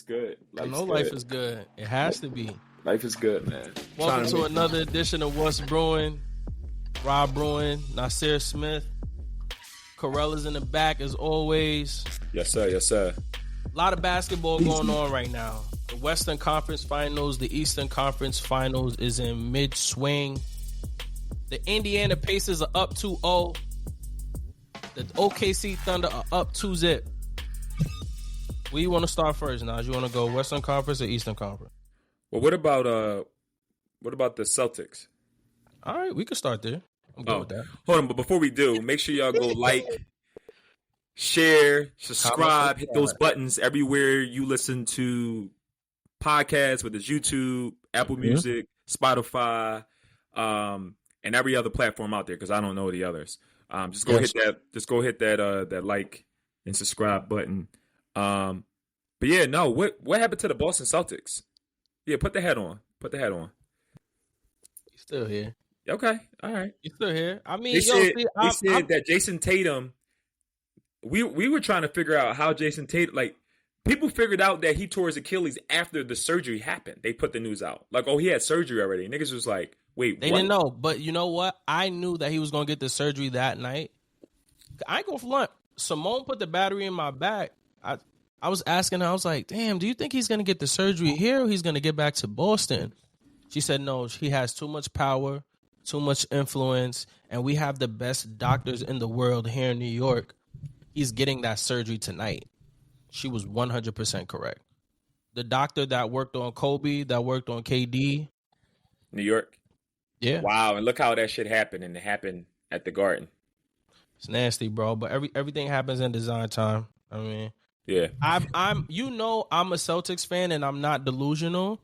good. I know life is good. It has to be. Life is good, man. Welcome to another edition of What's Brewing. Rob Bruin, Nasir Smith. Corella's in the back as always. Yes, sir. Yes, sir. A lot of basketball going on right now. The Western Conference Finals, the Eastern Conference Finals is in mid-swing. The Indiana Pacers are up 2-0. The OKC Thunder are up 2-0. Where you want to start first, Naj? You want to go Western Conference or Eastern Conference? Well, what about the Celtics? All right, we can start there. I'm good with that. Hold on, but before we do, make sure y'all go like, share, subscribe, hit those buttons everywhere you listen to podcasts, whether it's YouTube, Apple Music, Spotify, and every other platform out there, because I don't know the others. Just go hit that like and subscribe button. But yeah, no, what happened to the Boston Celtics? Yeah, put the hat on. He's still here. Okay, all right. He's still here. I mean, they said that Jason Tatum. We were trying to figure out how Jason Tatum, like, people figured out that he tore his Achilles after the surgery happened. They put the news out, like, oh, he had surgery already. Niggas was like, wait, they didn't know, but you know what? I knew that he was gonna get the surgery that night. I ain't gonna flaunt. Simone put the battery in my back. I was asking her, I was like, damn, do you think he's gonna get the surgery here or he's gonna get back to Boston? She said no, he has too much power, too much influence, and we have the best doctors in the world here in New York. He's getting that surgery tonight. She was 100% correct. The doctor that worked on Kobe, that worked on KD. New York? Yeah. Wow, and look how that shit happened, and it happened at the Garden. It's nasty, bro, but everything happens in design time. I mean, yeah. I'm a Celtics fan, and I'm not delusional.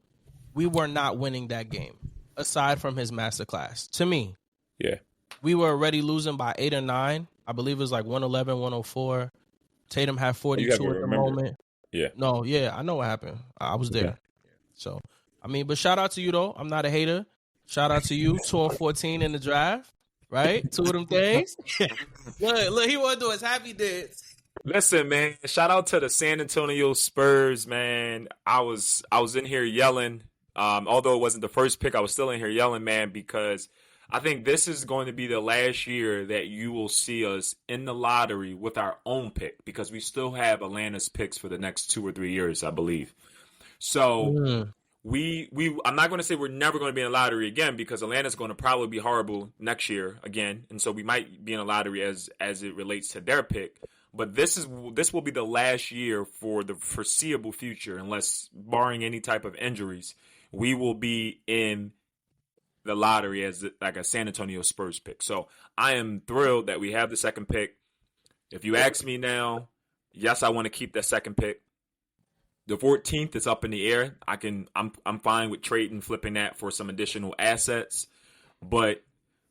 We were not winning that game, aside from his masterclass. To me, yeah, we were already losing by 8 or 9. I believe it was like 111, 104. Tatum had 42 at the moment. Yeah. No, yeah, I know what happened. I was there. Yeah. So, I mean, but shout out to you, though. I'm not a hater. Shout out to you, 2-14 in the draft, right? 2 of them things. Look, he want to do his happy dance. Listen, man, shout out to the San Antonio Spurs, man. I was in here yelling. Although it wasn't the first pick, I was still in here yelling, man, because I think this is going to be the last year that you will see us in the lottery with our own pick, because we still have Atlanta's picks for the next 2 or 3 years, I believe. So I'm not going to say we're never going to be in the lottery again, because Atlanta's going to probably be horrible next year again, and so we might be in a lottery as it relates to their pick. But this will be the last year for the foreseeable future, unless barring any type of injuries, we will be in the lottery as like a San Antonio Spurs pick. So I am thrilled that we have the second pick. If you ask me now, yes, I want to keep that second pick. The 14th is up in the air. I'm fine with trading, flipping that for some additional assets, but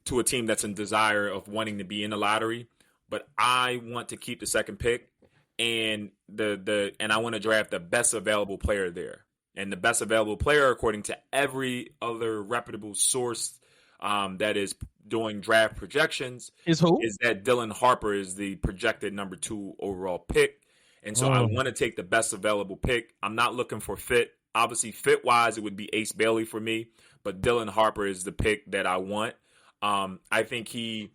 to a team that's in desire of wanting to be in the lottery. But I want to keep the second pick, and I want to draft the best available player there. And the best available player, according to every other reputable source that is doing draft projections, is who? Is that Dylan Harper is the projected number 2 overall pick. And so I want to take the best available pick. I'm not looking for fit. Obviously, fit-wise, it would be Ace Bailey for me. But Dylan Harper is the pick that I want. I think he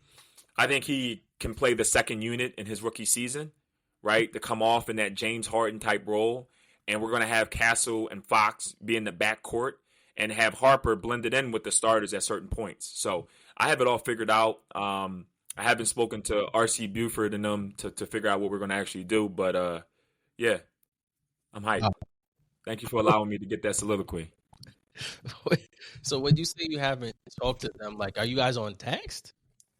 can play the second unit in his rookie season, right, to come off in that James Harden type role. And we're going to have Castle and Fox be in the backcourt and have Harper blended in with the starters at certain points. So I have it all figured out. I haven't spoken to R.C. Buford and them to figure out what we're going to actually do. But, yeah, I'm hyped. Thank you for allowing me to get that soliloquy. So when you say you haven't talked to them, like, are you guys on text?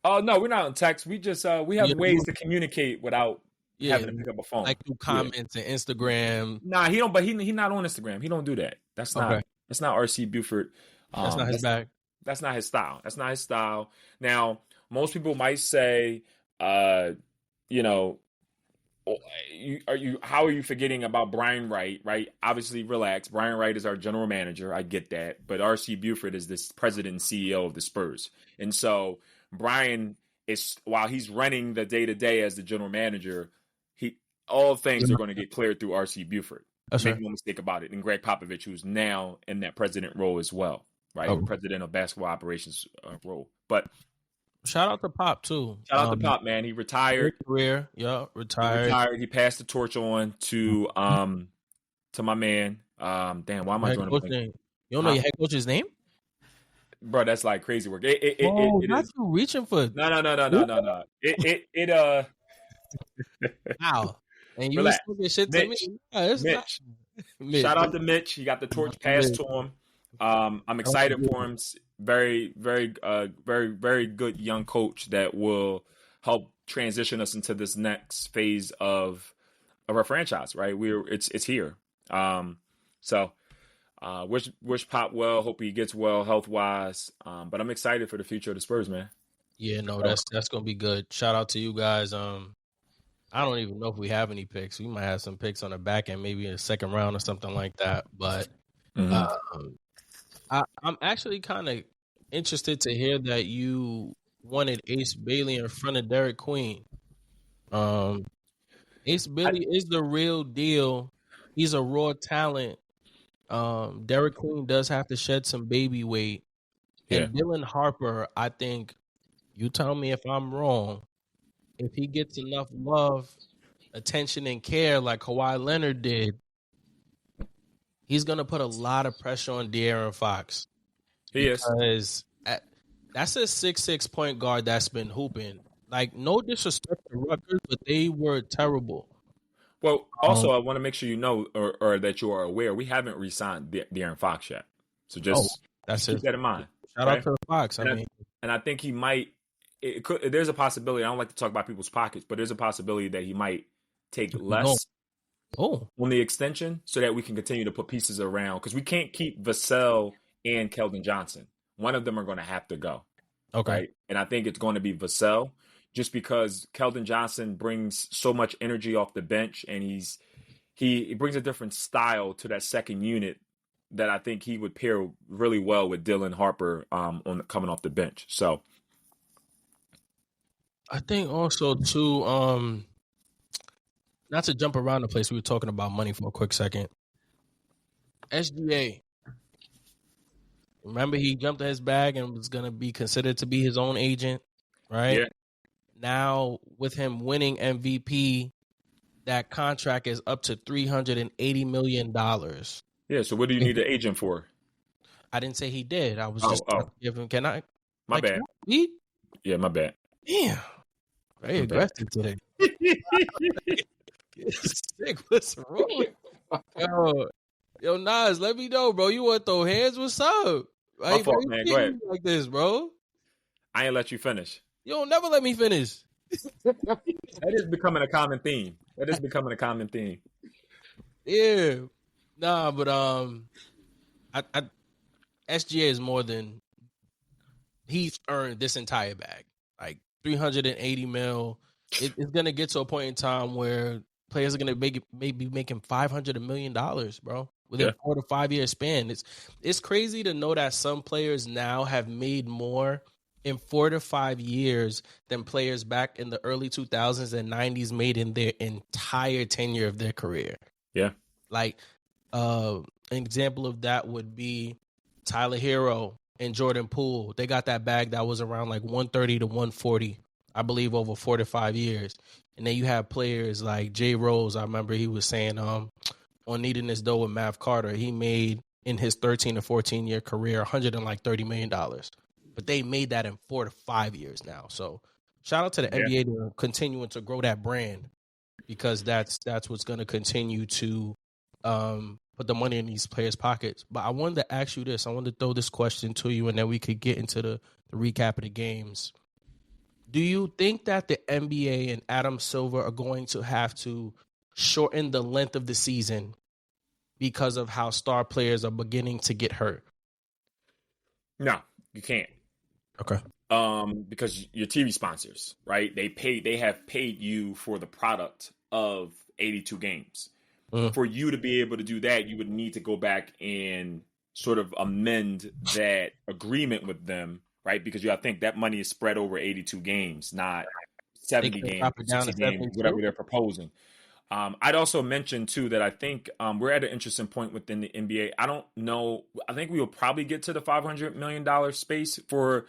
Oh, no, we're not on text. We just we have ways to communicate without having to pick up a phone. Like through comments and Instagram. Nah, he don't. But he not on Instagram. He don't do that. That's not. Okay. That's not R.C. Buford. That's not his bag. That's not his style. That's not his style. Now, most people might say, you know, how are you forgetting about Brian Wright? Right? Obviously, relax. Brian Wright is our general manager. I get that. But R.C. Buford is the president and CEO of the Spurs, and so Brian is, while he's running the day to day as the general manager, all things are going to get cleared through R.C. Buford. That's Make right. no mistake about it. And Greg Popovich, who's now in that president role as well, right? Oh, President of basketball operations role. But shout out to Pop too. shout out to Pop, man. He retired. Great career. Yeah, He retired. retired. He passed the torch on to my man. Damn, why am I Head drawing a coach blank? name. You don't know Huh? your head coach's name? Bro, that's like crazy work. Oh, It not is. you reaching for No. wow. And you was Relax. talking shit to me. Mitch. Yeah, it's not Mitch. Mitch. Shout out to Mitch. He got the torch passed to him. I'm excited for him. Very good young coach that will help transition us into this next phase of our franchise. Right, it's here. So wish Pop well. Hope he gets well health wise. But I'm excited for the future of the Spurs, man. Yeah, no, that's gonna be good. Shout out to you guys. I don't even know if we have any picks. We might have some picks on the back end, maybe in the second round or something like that. But I'm actually kind of interested to hear that you wanted Ace Bailey in front of Derek Queen. Ace Bailey is the real deal. He's a raw talent. Derek Queen does have to shed some baby weight. And Dylan Harper, I think, you tell me if I'm wrong, if he gets enough love, attention, and care like Kawhi Leonard did, he's going to put a lot of pressure on De'Aaron Fox. He is. Because that's a 6'6" point guard that's been hooping. Like, no disrespect to Rutgers, but they were terrible. Well, also, I want to make sure you know or that you are aware, we haven't re-signed De'Aaron Fox yet. So just keep that in mind. Shout out to Fox. And I think he might. There's a possibility. I don't like to talk about people's pockets, but there's a possibility that he might take less on the extension so that we can continue to put pieces around because we can't keep Vassell and Keldon Johnson. One of them are going to have to go. Okay. Right? And I think it's going to be Vassell just because Keldon Johnson brings so much energy off the bench and he brings a different style to that second unit that I think he would pair really well with Dylan Harper coming off the bench. So I think also too, not to jump around the place, we were talking about money for a quick second. SGA. Remember he jumped in his bag and was going to be considered to be his own agent, right? Yeah. Now with him winning MVP, that contract is up to $380 million. Yeah, so what do you need an agent for? I didn't say he did. I was just giving. Can I? My bad. Yeah, my bad. Damn. Very aggressive today. Sick. What's wrong? Yo, Nas, let me know, bro. You want to throw hands? What's up? My fault, man. Go ahead. Like this, bro. I ain't let you finish. You don't never let me finish. That is becoming a common theme. Yeah. Nah, but SGA is more than he's earned this entire bag. Like $380 million. It's gonna get to a point in time where players are gonna maybe making $500 million, bro, within a 4 to 5 year span. It's crazy to know that some players now have made more in 4 to 5 years than players back in the early 2000s and 90s made in their entire tenure of their career. Yeah. Like, an example of that would be Tyler Hero and Jordan Poole. They got that bag that was around like 130 to 140, I believe, over 4 to 5 years. And then you have players like Jay Rose. I remember he was saying on Needing This Dough with Mav Carter, he made in his 13 to 14 year career $130 million. But they made that in 4 to 5 years now. So shout out to the NBA to continuing to grow that brand because that's what's going to continue to put the money in these players' pockets. But I wanted to ask you this. I wanted to throw this question to you, and then we could get into the recap of the games. Do you think that the NBA and Adam Silver are going to have to shorten the length of the season because of how star players are beginning to get hurt? No, you can't. Okay. Because your TV sponsors, right? They have paid you for the product of 82 games. For you to be able to do that, you would need to go back and sort of amend that agreement with them, right? Because I think that money is spread over 82 games, not 70 games, 60 games, whatever they're proposing. I'd also mention too that I think we're at an interesting point within the NBA. I don't know. I think we will probably get to the $500 million space for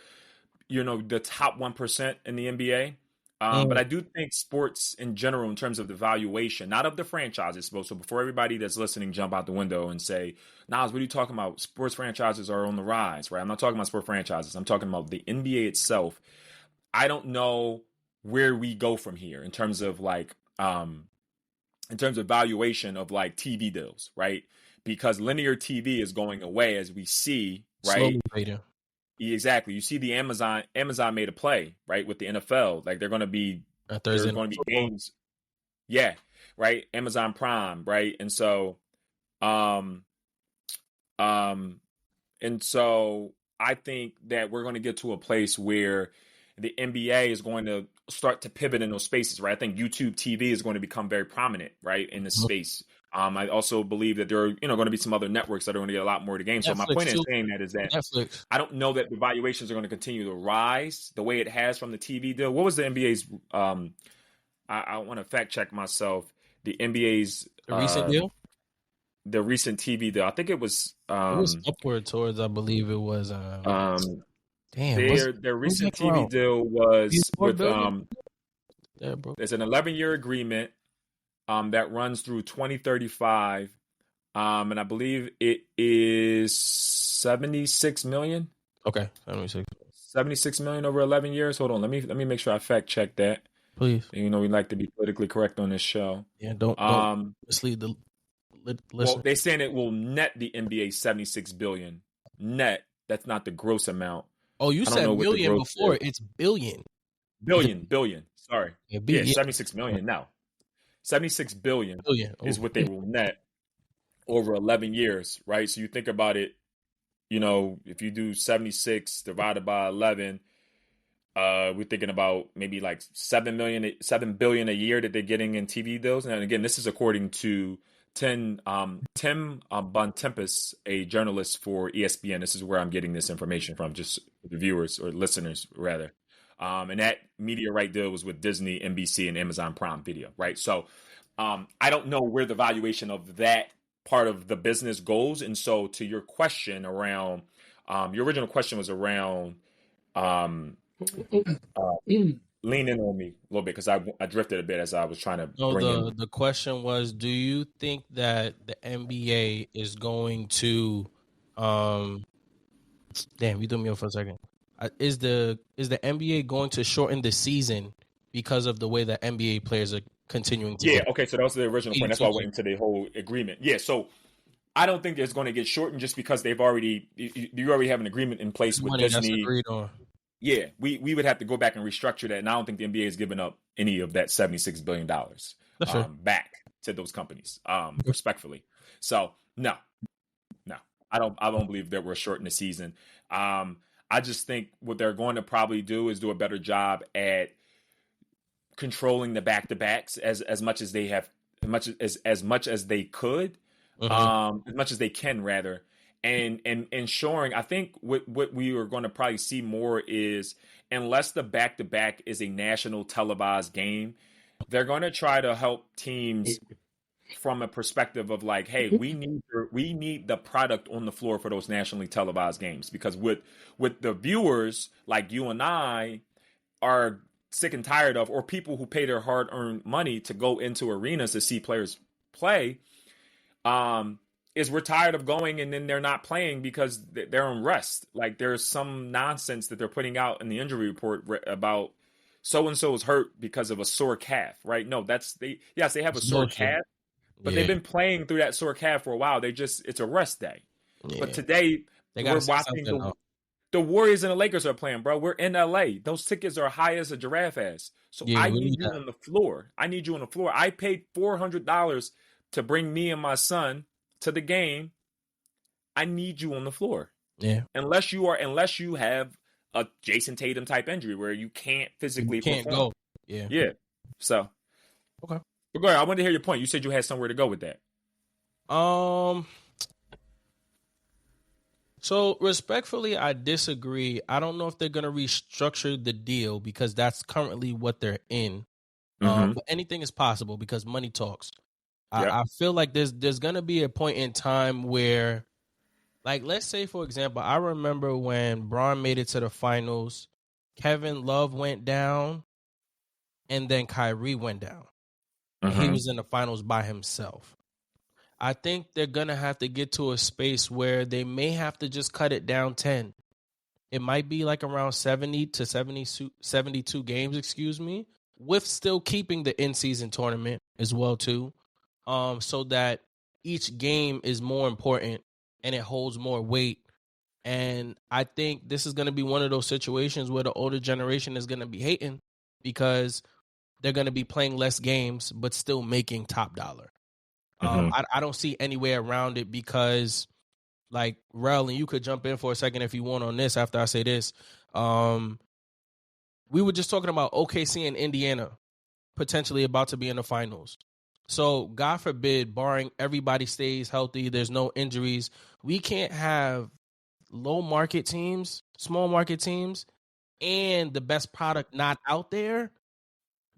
the top 1% in the NBA. But I do think sports in general, in terms of the valuation, not of the franchises. So before everybody that's listening jump out the window and say, Nas, what are you talking about? Sports franchises are on the rise, right? I'm not talking about sport franchises. I'm talking about the NBA itself. I don't know where we go from here in terms of valuation of like TV deals, right? Because linear TV is going away as we see, right? Slowly fading. Exactly. You see the Amazon made a play, right, with the NFL. Like there's going to be games. Yeah, right. Amazon Prime, right? And so I think that we're going to get to a place where the NBA is going to start to pivot in those spaces, right? I think YouTube TV is going to become very prominent, right, in this space. I also believe that there are, going to be some other networks that are going to get a lot more of the game. So my point in saying that is that Netflix. I don't know that the valuations are going to continue to rise the way it has from the TV deal. What was the NBA's? I want to fact check myself. The NBA's recent deal. The recent TV deal. I think it was upward towards. I believe it was. Their recent TV deal was with There's an 11-year agreement that runs through 2035, and I believe it is $76 million. Okay, 76 million over 11 years. Hold on, let me make sure I fact check that. Please. We like to be politically correct on this show. Yeah, don't mislead the listener. Well, they're saying it will net the NBA 76 billion net. That's not the gross amount. Oh, you said million before. It's billion. Billion. Sorry. Yeah, 76 million now. 76 billion is what they will net over 11 years, right? So you think about it, if you do 76 divided by 11, we're thinking about maybe like 7 billion a year that they're getting in TV deals. And again, this is according to Tim Bontemps, a journalist for ESPN. This is where I'm getting this information from, just the viewers or listeners rather. And that media right deal was with Disney, NBC, and Amazon Prime Video, right? So I don't know where the valuation of that part of the business goes. And so to your question around, your original question was around lean in on me a little bit because I drifted a bit as I was trying to bring in. The question was, do you think that the NBA is going to damn, you threw me off for a second. Is the NBA going to shorten the season because of the way that NBA players are continuing to play? Okay, so that was the original point. That's why I went into the whole agreement. Yeah, so I don't think it's going to get shortened just because you already have an agreement in place with Disney. That's agreed on. Yeah, we would have to go back and restructure that, and I don't think the NBA has given up any of that $76 billion back to those companies, respectfully. So no, I don't believe that we're shorting the season. I just think what they're going to probably do is do a better job at controlling the back-to-backs as much as they have, as much as they could, as much as they can rather. And ensuring, I think what we are going to probably see more is, unless the back-to-back is a national televised game, they're going to try to help teams from a perspective of like, hey, we need the product on the floor for those nationally televised games, because with the viewers like you and I are sick and tired of, or people who pay their hard-earned money to go into arenas to see players play, is we're tired of going and then they're not playing because they're on rest. Like there's some nonsense that they're putting out in the injury report about so-and-so is hurt because of a sore calf, right? No, they have a sore calf, but they've been playing through that sore calf for a while. It's a rest day. Yeah. But today we're watching the Warriors and the Lakers are playing, bro. We're in LA. Those tickets are high as a giraffe ass. So I need you on the floor. I paid $400 to bring me and my son to the game. I need you on the floor. Yeah. Unless you have a Jason Tatum type injury where you can't physically perform. Go. Yeah. Yeah. So. Okay. But go ahead. I wanted to hear your point. You said you had somewhere to go with that. So respectfully, I disagree. I don't know if they're going to restructure the deal because that's currently what they're in. Mm-hmm. But anything is possible because money talks. Yep. I feel like there's gonna be a point in time where, like, let's say for example, I remember when Braun made it to the finals, Kevin Love went down, and then Kyrie went down, and he Mm-hmm. was in the finals by himself. I think they're gonna have to get to a space where they may have to just cut it down 10. It might be like around 70 to 72 games, excuse me, with still keeping the in-season tournament as well too, so that each game is more important and it holds more weight. And I think this is going to be one of those situations where the older generation is going to be hating because they're going to be playing less games but still making top dollar. Mm-hmm. I don't see any way around it because, like, Rel, and you could jump in for a second if you want on this after I say this. We were just talking about OKC and Indiana potentially about to be in the finals. So, God forbid, barring everybody stays healthy, there's no injuries, we can't have low market teams, small market teams, and the best product not out there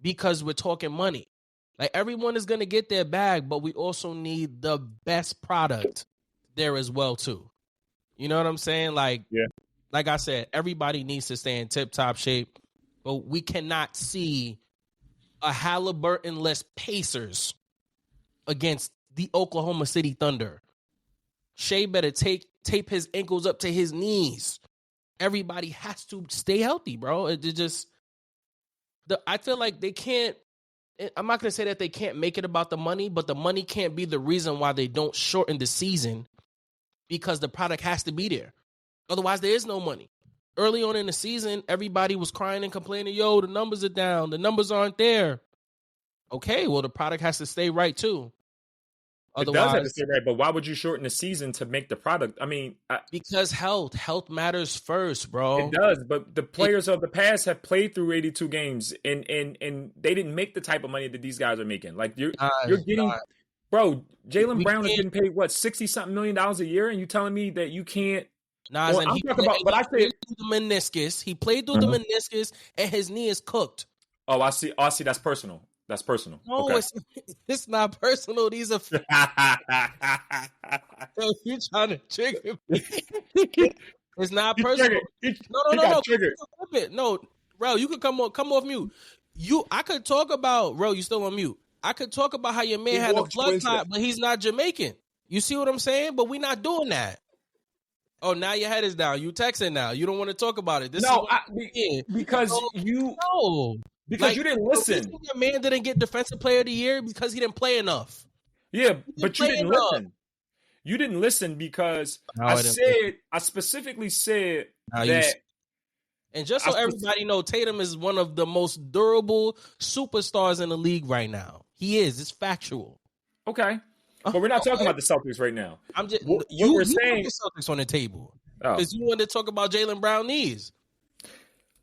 because we're talking money. Like, everyone is going to get their bag, but we also need the best product there as well too. You know what I'm saying? Like, Yeah. Like I said, everybody needs to stay in tip-top shape, but we cannot see a Halliburton-less Pacers against the Oklahoma City Thunder. Shea better tape his ankles up to his knees. Everybody has to stay healthy, bro. I feel like they can't. I'm not going to say that they can't make it about the money, but the money can't be the reason why they don't shorten the season because the product has to be there. Otherwise, there is no money. Early on in the season, everybody was crying and complaining, yo, the numbers are down. The numbers aren't there. Okay, well, the product has to stay right, too. It does have to stay right, but why would you shorten the season to make the product? I mean, because health matters first, bro. It does, but the players of the past have played through 82 games, and they didn't make the type of money that these guys are making. Like you're getting, bro. Jaylen Brown is getting paid what $60-something million a year, and you telling me that you can't? Well, I'm talking about, but I said the meniscus. He played through the meniscus, and his knee is cooked. Oh, I see. Oh, I see. That's personal. That's personal. No, okay. It's not personal. These are. You trying to trigger me? It's not personal. No. No, Ro, you could come off mute. I could talk about Ro. You still on mute? I could talk about how your man had a blood clot, but he's not Jamaican. You see what I'm saying? But we're not doing that. Oh, now your head is down. You texting now. You don't want to talk about it. Because you didn't listen. Your man didn't get Defensive Player of the Year because he didn't play enough. Yeah, but you didn't listen. You didn't listen because I specifically said that. And just so everybody know, Tatum is one of the most durable superstars in the league right now. He is. It's factual. Okay. But we're not talking about the Celtics right now. I'm just we're saying the Celtics on the table because you wanted to talk about Jaylen Brown knees.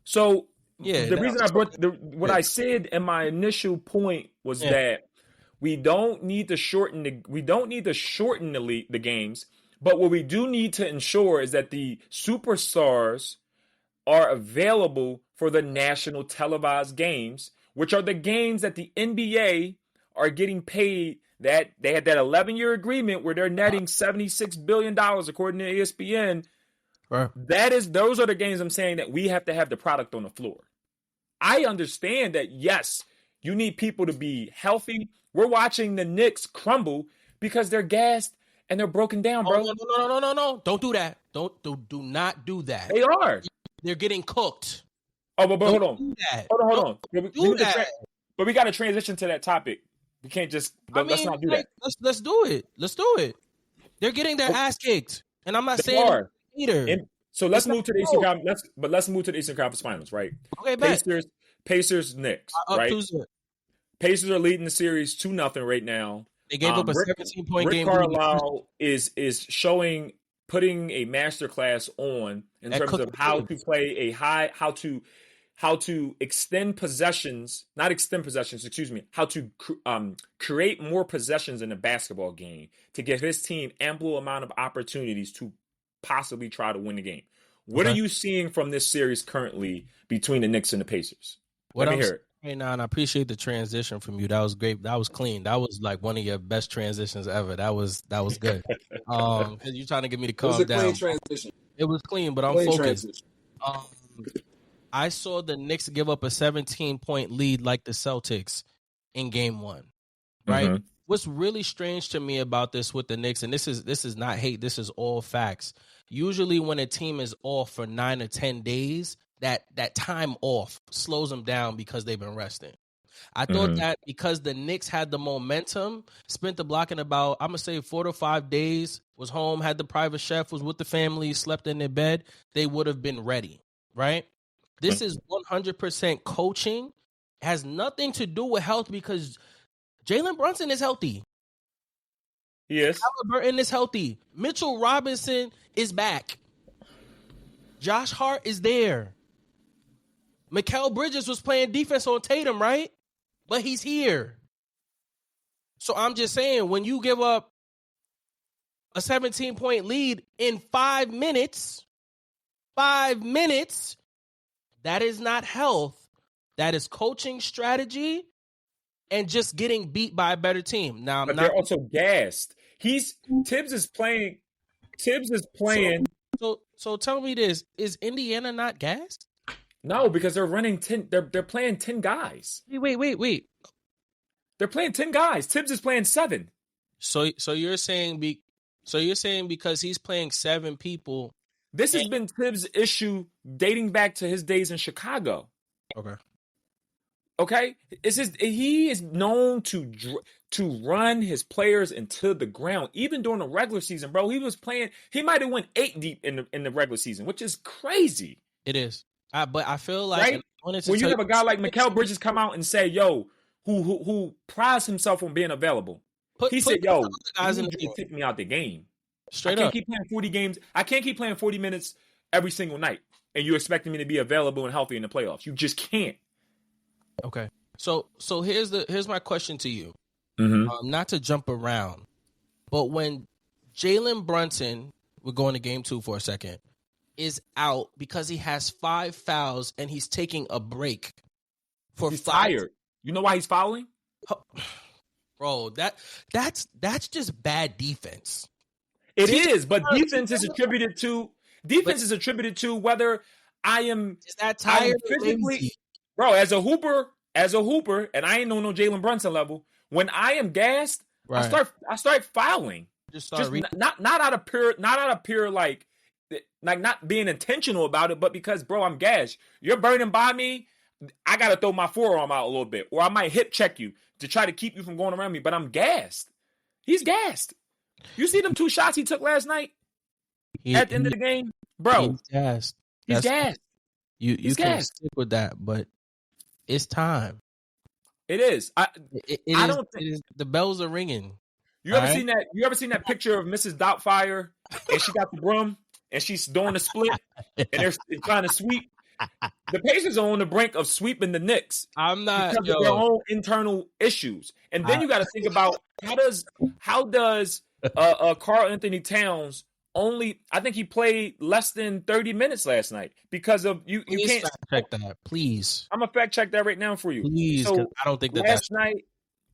So the reason I brought what I said in my initial point was that we don't need to shorten the games, but what we do need to ensure is that the superstars are available for the national televised games, which are the games that the NBA are getting paid. That they had that 11-year agreement where they're netting $76 billion according to ESPN. Right. Those are the games I'm saying that we have to have the product on the floor. I understand that, yes, you need people to be healthy. We're watching the Knicks crumble because they're gassed and they're broken down, bro. No. Don't do that. Do not do that. They are. They're getting cooked. Oh, but hold on. Hold on. But we got to transition to that topic. We can't just. Let's not do that. Let's do it. Let's do it. They're getting their ass kicked, and I'm not saying either. So let's move to the Eastern Conference. Let's move to the Eastern Conference Finals, right? Okay, Pacers, Knicks, right? Pacers are leading the series 2-0 right now. They gave up a 17-point game. Rick Carlisle is putting a masterclass on in terms of how to play how to extend possessions, not extend possessions, excuse me, how to create more possessions in the basketball game to give his team ample amount of opportunities to possibly try to win the game. What are you seeing from this series currently between the Knicks and the Pacers? Let me hear it. Hey, now, and I appreciate the transition from you. That was great. That was clean. That was like one of your best transitions ever. That was good. Because you're trying to get me to It was calm a clean down. transition. It was clean, but I'm Clean focused. transition. I saw the Knicks give up a 17-point lead like the Celtics in Game 1. Right? Mhm. What's really strange to me about this with the Knicks, and this is not hate, this is all facts. Usually when a team is off for 9 or 10 days, that time off slows them down because they've been resting. I thought that because the Knicks had the momentum, spent the block in about, I'm going to say 4 to 5 days, was home, had the private chef, was with the family, slept in their bed, they would have been ready, right? This is 100% coaching, has nothing to do with health because Jalen Brunson is healthy. Yes. Halliburton is healthy. Mitchell Robinson is back. Josh Hart is there. Mikal Bridges was playing defense on Tatum, right? But he's here. So I'm just saying, when you give up a 17-point lead in 5 minutes, that is not health. That is coaching strategy and just getting beat by a better team. Now, But they're also gassed. Tibbs is playing. So tell me this: is Indiana not gassed? No, because they're running 10. They're playing 10 guys. Wait. They're playing 10 guys. Tibbs is playing 7. So you're saying because he's playing 7 people. This has been Tibbs' issue dating back to his days in Chicago. Okay, he is known to run his players into the ground, even during the regular season, bro. He was playing. He might have went 8 deep in the regular season, which is crazy. It is. But I feel like right? When you have a guy like Mikal Bridges come out and say, "Yo," who prides himself on being available, he said, "Yo, guys in the take me out the game." Straight I can't up. keep playing 40 games. I can't keep playing 40 minutes every single night, and you expecting me to be available and healthy in the playoffs. You just can't. Okay. So here's my question to you. Not to jump around, but when Jalen Brunson, we're going to game 2 for a second, is out because he has 5 fouls and he's taking a break for he's 5. Tired. You know why he's fouling? Bro, that's just bad defense. It is, but defense is attributed to whether I am Is that tired physically, bro, as a hooper, and I ain't no Jalen Brunson level. When I am gassed, right. I start fouling. Just not out of pure like not being intentional about it, but because, bro, I'm gassed. You're burning by me. I gotta throw my forearm out a little bit, or I might hip check you to try to keep you from going around me. But I'm gassed. He's gassed. You see them 2 shots he took last night at the end of the game, bro. He's gassed. He's gassed. You can stick with that, but it's time. It is. I don't think the bells are ringing. You ever seen that? You ever seen that picture of Mrs. Doubtfire and she got the broom and she's doing the split and they're trying to sweep? The Pacers are on the brink of sweeping the Knicks. I'm not because of their own internal issues. And then you got to think about how does Karl Anthony Towns only? I think he played less than 30 minutes last night because of you. You can't fact check that, please. I'm gonna fact check that right now for you. Please, so I don't think that last night.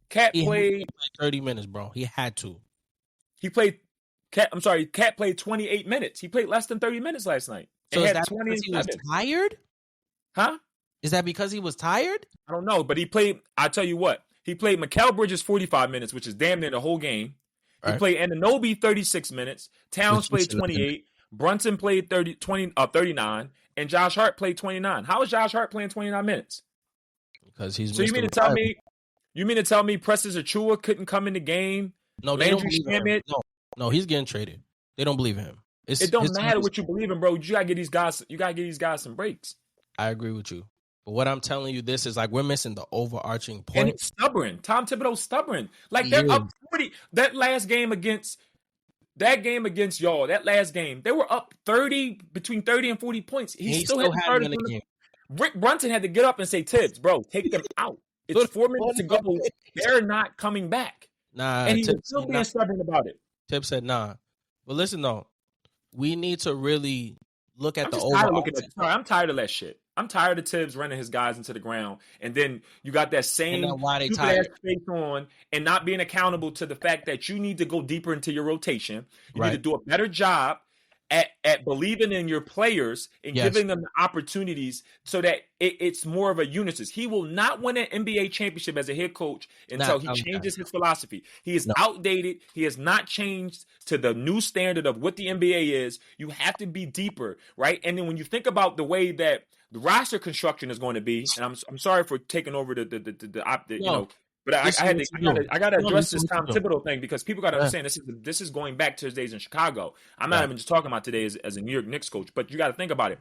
Cat played 30 minutes, bro. He had to. Cat played 28 minutes. He played less than 30 minutes last night. So is that because he was tired? Huh? Is that because he was tired? I don't know, but he played. I tell you what, he played Mikal Bridges 45 minutes, which is damn near the whole game. Right. He played Anunoby 36 minutes. Towns played 28. Brunson played 39, and Josh Hart played 29. How is Josh Hart playing 29 minutes? Because he's. So you mean to tell me Preston Achua couldn't come in the game? No, they don't believe in him. No, he's getting traded. They don't believe in him. It don't matter what you believe in, bro. You gotta get these guys. You gotta get these guys some breaks. I agree with you, but what I'm telling you, this is like we're missing the overarching point. And it's stubborn. Tom Thibodeau's stubborn. Like they're up 40. That game against y'all. That last game, they were up 30, between 30 and 40 points. He still had the game. Rick Brunson had to get up and say, "Tibbs, bro, take them out. It's 4 minutes to go. They're not coming back." Nah, and he was still being stubborn about it. Tibbs said, "Nah." But listen, though, we need to really look at I'm tired of that shit. I'm tired of Tibbs running his guys into the ground, and then you got that same why they stupid ass face on and not being accountable to the fact that you need to go deeper into your rotation. You need to do a better job at believing in your players and giving them the opportunities so that it's more of a unison. He will not win an NBA championship as a head coach until he changes his philosophy. He is outdated. He has not changed to the new standard of what the NBA is. You have to be deeper, right? And then when you think about the way that the roster construction is going to be, and I'm sorry for taking over you know. But I got to address this Tom Thibodeau thing because people got to understand this is going back to his days in Chicago. I'm not even just talking about today as a New York Knicks coach, but you got to think about it.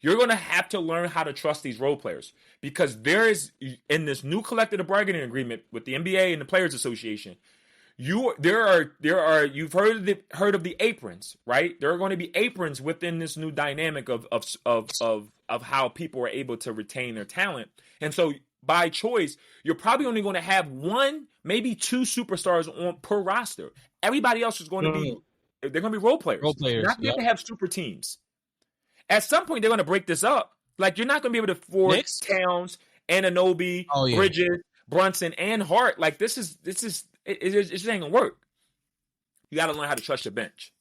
You're going to have to learn how to trust these role players because there is in this new collective bargaining agreement with the NBA and the Players Association. You've heard of the aprons, right? There are going to be aprons within this new dynamic of how people are able to retain their talent, and so. By choice, you're probably only going to have one, maybe two superstars on per roster. Everybody else is going to be they're going to be role players. You're not going to have super teams. At some point, they're going to break this up. Like you're not going to be able to afford Towns, Anunoby, Bridges, Brunson, and Hart. Like this is it just ain't gonna work. You got to learn how to trust your bench.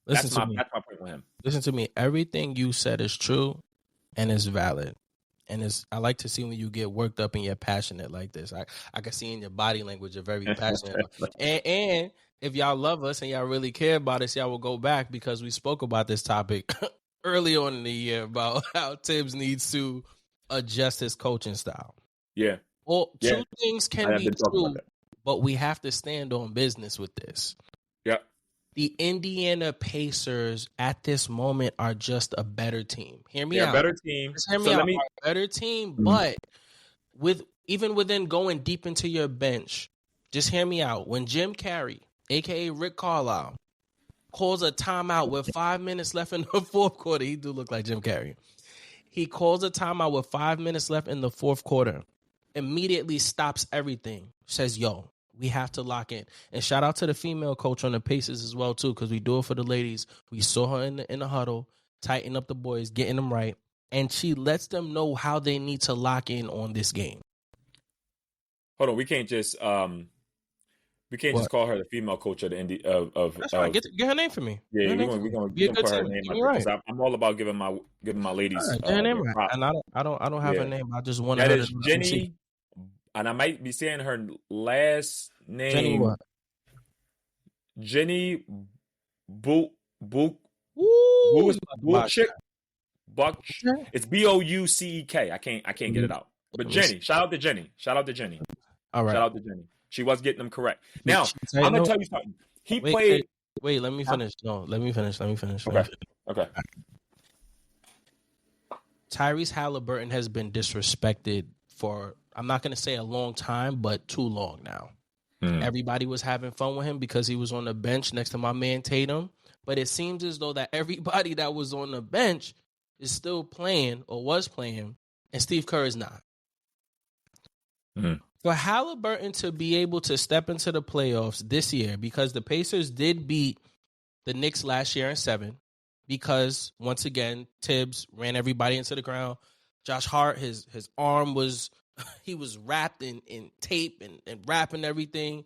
That's my point with him. Listen to me. Everything you said is true and is valid. And I like to see when you get worked up and you're passionate like this. I can see in your body language you're very passionate. and if y'all love us and y'all really care about us, y'all will go back because we spoke about this topic early on in the year about how Tibbs needs to adjust his coaching style. Yeah. Well, two things can be true, but we have to stand on business with this. Yeah. The Indiana Pacers at this moment are just a better team. Hear me out. Better team. Just hear me out. A better team, but even within going deep into your bench, just hear me out. When Jim Carrey, a.k.a. Rick Carlisle, calls a timeout with 5 minutes left in the fourth quarter, he do look like Jim Carrey. He calls a timeout with 5 minutes left in the fourth quarter, immediately stops everything, says, yo, we have to lock in. And shout out to the female coach on the Pacers as well, too, because we do it for the ladies. We saw her in the huddle, tighten up the boys, getting them right. And she lets them know how they need to lock in on this game. Hold on. We can't just just call her the female coach of the That's fine. Get her name for me. Yeah, we're gonna put her name because I'm all about giving my ladies her name right. And I don't have her name. I just want her to Jenny. And I might be saying her last name. Jenny what? Jenny Buchik. It's Boucek. I can't get it out. But Jenny. Shout out to Jenny. All right. Shout out to Jenny. She was getting them correct. Now, I'm going to tell you something. He played. Wait, let me finish. No, let me finish. Okay. Tyrese Halliburton has been disrespected for, I'm not going to say a long time, but too long now. Everybody was having fun with him because he was on the bench next to my man Tatum. But it seems as though that everybody that was on the bench is still playing or was playing, and Steve Kerr is not. For Halliburton to be able to step into the playoffs this year, because the Pacers did beat the Knicks last year in 7, because once again, Tibbs ran everybody into the ground. Josh Hart, his arm was, he was wrapped in tape and wrapping everything.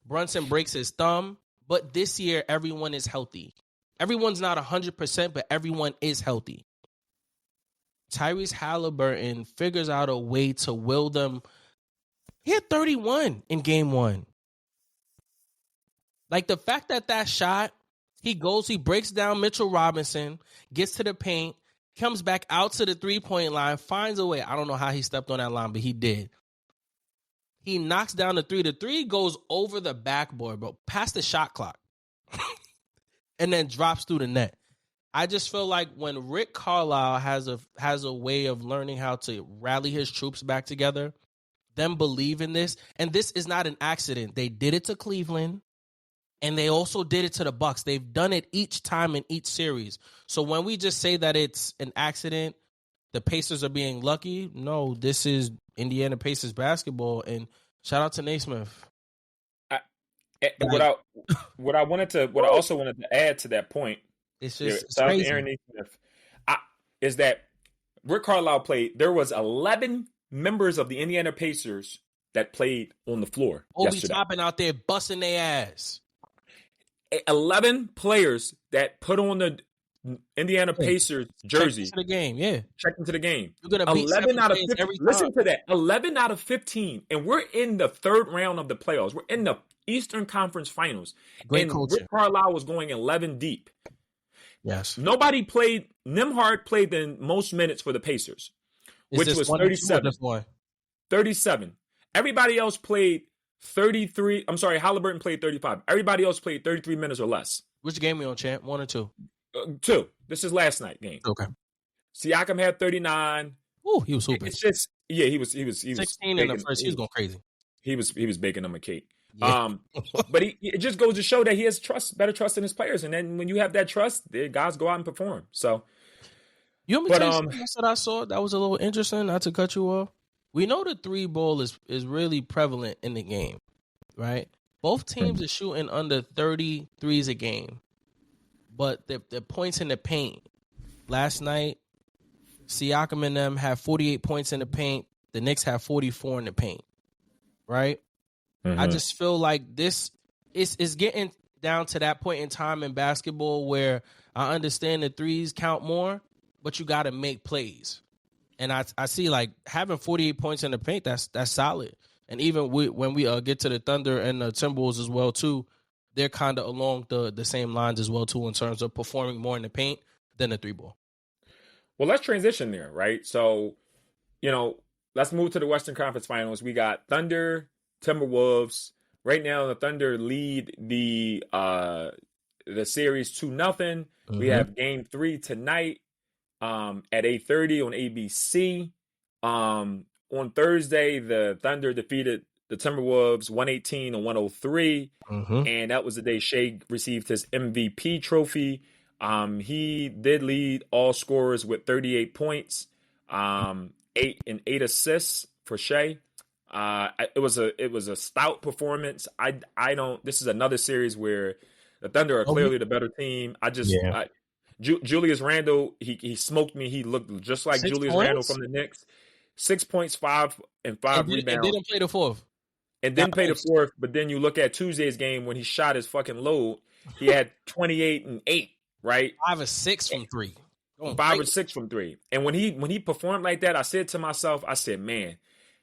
Brunson breaks his thumb. But this year, everyone is healthy. Everyone's not 100%, but everyone is healthy. Tyrese Halliburton figures out a way to will them. He had 31 in game 1. Like the fact that shot, he breaks down Mitchell Robinson, gets to the paint, comes back out to the 3-point line, finds a way. I don't know how he stepped on that line, but he did. He knocks down the 3. The 3 goes over the backboard, bro, past the shot clock, and then drops through the net. I just feel like when Rick Carlisle has a way of learning how to rally his troops back together, them believe in this, and this is not an accident. They did it to Cleveland, and they also did it to the Bucks. They've done it each time in each series. So when we just say that it's an accident, the Pacers are being lucky, no, this is Indiana Pacers basketball, and shout out to Naismith. What I also wanted to add to that point, it's just Aaron Naismith, is that Rick Carlisle played. There was 11 members of the Indiana Pacers that played on the floor Obi yesterday. Toppin out there busting their ass. 11 players that put on the Indiana Pacers jersey. Check into the game, yeah. Check into the game. You're gonna beat 11 out of 15. every time. Listen to that. 11 out of 15. And we're in the third round of the playoffs. We're in the Eastern Conference Finals. Great and culture. Rick Carlisle was going 11 deep. Yes. Nobody played. Nembhard played the most minutes for the Pacers, which was 37. 37. Everybody else played 33. I'm sorry, Halliburton played 35. Everybody else played 33 minutes or less. Which game we on, champ? 1 or 2? 2. This is last night game. Okay. Siakam had 39. Ooh, he was hooping. It's just he was 16 in the first. He was going crazy. He was baking them a cake. Yeah. But it just goes to show that he has better trust in his players, and then when you have that trust, the guys go out and perform. So, you want me to tell you something else that I saw that was a little interesting? Not to cut you off. We know the 3-ball is really prevalent in the game, right? Both teams are shooting under 30 threes a game, but the points in the paint. Last night, Siakam and them had 48 points in the paint. The Knicks have 44 in the paint, right? I just feel like this is getting down to that point in time in basketball where I understand the threes count more, but you got to make plays. And I see like having 48 points in the paint, that's solid. And even when we get to the Thunder and the Timberwolves as well too, they're kind of along the same lines as well too in terms of performing more in the paint than the 3-ball. Well, let's transition there, right? So, let's move to the Western Conference Finals. We got Thunder, Timberwolves. Right now, the Thunder lead the series 2-0. We have Game 3 tonight at 8:30 on ABC. On Thursday, the Thunder defeated the Timberwolves 118-103, and that was the day Shea received his MVP trophy. He did lead all scorers with 38 points, 8 assists for Shea. It was a stout performance. This is another series where the Thunder are clearly the better team. Julius Randle, he smoked me. He looked just like Julius Randle from the Knicks. 6 points, 5 rebounds. And didn't play the fourth. But then you look at Tuesday's game when he shot his fucking load. He had 28 and 8, right? 5 or 6 from 3. 5 or 6 from 3. And when he performed like that, I said to myself, man,